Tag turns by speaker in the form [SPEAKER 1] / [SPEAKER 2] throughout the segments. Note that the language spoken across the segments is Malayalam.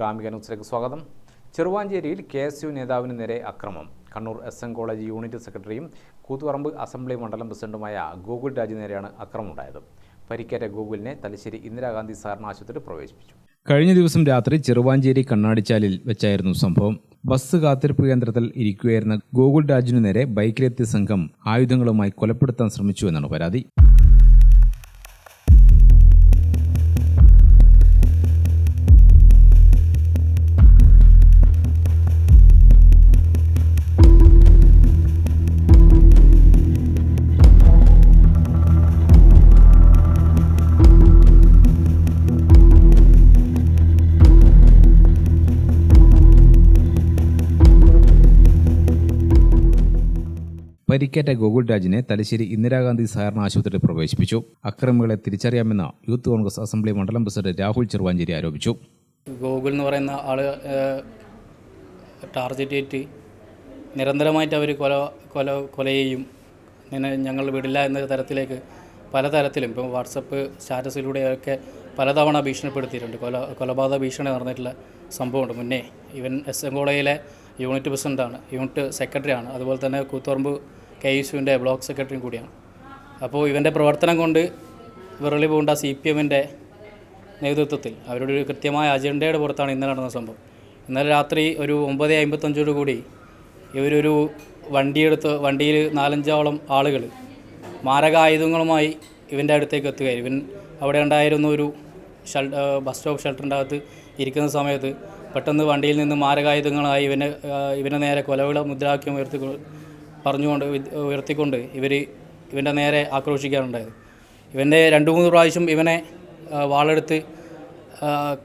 [SPEAKER 1] ഗ്രാമിക ന്യൂസിലേക്ക് സ്വാഗതം. ചെറുവാഞ്ചേരിയിൽ KSU നേതാവിന് നേരെ അക്രമം. കണ്ണൂർ SM കോളേജ് യൂണിറ്റ് സെക്രട്ടറിയും കൂത്തുപറമ്പ് അസംബ്ലി മണ്ഡലം പ്രസിഡന്റുമായ ഗോകുൽ രാജിന് നേരെയാണ് അക്രമമുണ്ടായത്. പരിക്കേറ്റ ഗോകുലിനെ തലശ്ശേരി ഇന്ദിരാഗാന്ധി സഹകരണ ആശുപത്രിയിൽ പ്രവേശിപ്പിച്ചു. കഴിഞ്ഞ ദിവസം രാത്രി ചെറുവാഞ്ചേരി കണ്ണാടിച്ചാലിൽ വെച്ചായിരുന്നു സംഭവം. ബസ് കാത്തിരിപ്പ് കേന്ദ്രത്തിൽ ഇരിക്കുകയായിരുന്ന ഗോകുൽ രാജിനു നേരെ ബൈക്കിലെത്തിയ സംഘം ആയുധങ്ങളുമായി കൊലപ്പെടുത്താൻ ശ്രമിച്ചുവെന്നാണ് പരാതി. പരിക്കേറ്റ ഗോകുൽ രാജിനെ തലശ്ശേരി ഇന്ദിരാഗാന്ധി സഹകരണ ആശുപത്രിയിൽ പ്രവേശിപ്പിച്ചു. അക്രമികളെ തിരിച്ചറിയാമെന്ന് യൂത്ത് കോൺഗ്രസ് അസംബ്ലി മണ്ഡലം പ്രസിഡന്റ് രാഹുൽ ചെറുവാഞ്ചേരി ആരോപിച്ചു.
[SPEAKER 2] ഗോകുൽ എന്ന് പറയുന്ന ആള് ടാർഗറ്റ് ചെയ്തിട്ട് നിരന്തരമായിട്ട് അവർ കൊലയെയും ഞങ്ങൾ വിടില്ല എന്ന തരത്തിലേക്ക് പലതരത്തിലും ഇപ്പം വാട്സപ്പ് സ്റ്റാറ്റസിലൂടെയൊക്കെ പലതവണ ഭീഷണിപ്പെടുത്തിയിട്ടുണ്ട്. കൊലപാതക ഭീഷണി നടന്നിട്ടുള്ള സംഭവമുണ്ട്. മുന്നേ ഇവൻ SM കോളേജിലെ യൂണിറ്റ് പ്രസിഡൻ്റാണ്, യൂണിറ്റ് സെക്രട്ടറിയാണ്, അതുപോലെ തന്നെ കൂത്തുപറമ്പ് KSUവിൻ്റെ ബ്ലോക്ക് സെക്രട്ടറിയും കൂടിയാണ്. അപ്പോൾ ഇവൻ്റെ പ്രവർത്തനം കൊണ്ട് വിറളി പൂണ്ട CPMൻ്റെ നേതൃത്വത്തിൽ അവരുടെ ഒരു കൃത്യമായ അജണ്ടയുടെ പുറത്താണ് ഇന്നലെ നടന്ന സംഭവം. ഇന്നലെ രാത്രി ഒരു 9:55 കൂടി ഇവരൊരു വണ്ടിയിൽ 4-5 ആളുകൾ മാരകായുധങ്ങളുമായി ഇവൻ്റെ അടുത്തേക്ക് എത്തുകയായിരുന്നു. ഇവൻ അവിടെ ഉണ്ടായിരുന്ന ഒരു ബസ് സ്റ്റോപ്പ് ഷെൽട്ടറിൻ്റെ അകത്ത് ഇരിക്കുന്ന സമയത്ത് പെട്ടെന്ന് വണ്ടിയിൽ നിന്ന് മാരകായുധങ്ങളായി ഇവനെ നേരെ കൊലവിള മുദ്രാവാക്യം ഉയർത്തിക്കൊണ്ട് ഇവൻ്റെ നേരെ ആക്രോശിക്കാറുണ്ടായത്. ഇവൻ്റെ 2-3 പ്രാവശ്യം ഇവനെ വാളെടുത്ത്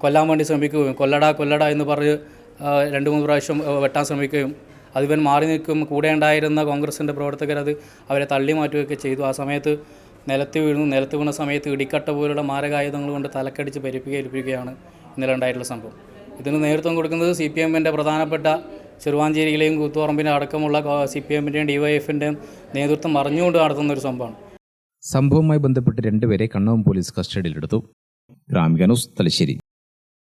[SPEAKER 2] കൊല്ലാൻ വേണ്ടി ശ്രമിക്കുകയും കൊല്ലടാ എന്ന് പറഞ്ഞ് 2-3 പ്രാവശ്യം വെട്ടാൻ ശ്രമിക്കുകയും അതിവൻ മാറി നിൽക്കും കൂടെ ഉണ്ടായിരുന്ന കോൺഗ്രസിൻ്റെ പ്രവർത്തകർ അവരെ തള്ളി മാറ്റുകയൊക്കെ ചെയ്തു. ആ സമയത്ത് നിലത്ത് വീണ സമയത്ത് ഇടിക്കട്ട പോലുള്ള മാരകായുധങ്ങൾ കൊണ്ട് തലക്കടിച്ച് പരിപ്പിക്കുകയാണ് ഇന്നലെ ഉണ്ടായിട്ടുള്ള സംഭവം. ഇതിന് നേതൃത്വം കൊടുക്കുന്നത് CPMൻ്റെ പ്രധാനപ്പെട്ട ചെറുവാഞ്ചേരിയിലെയും കൂത്തുപറമ്പിൻ്റെ അടക്കമുള്ള CPMൻ്റെയും DYFൻ്റെയും നേതൃത്വം അറിഞ്ഞുകൊണ്ട് നടത്തുന്ന ഒരു സംഭവമാണ്.
[SPEAKER 1] സംഭവവുമായി ബന്ധപ്പെട്ട് 2 പേരെ കണ്ണൂർ പോലീസ് കസ്റ്റഡിയിലെടുത്തു. ഗ്രാമിക ന്യൂസ്, തലശ്ശേരി.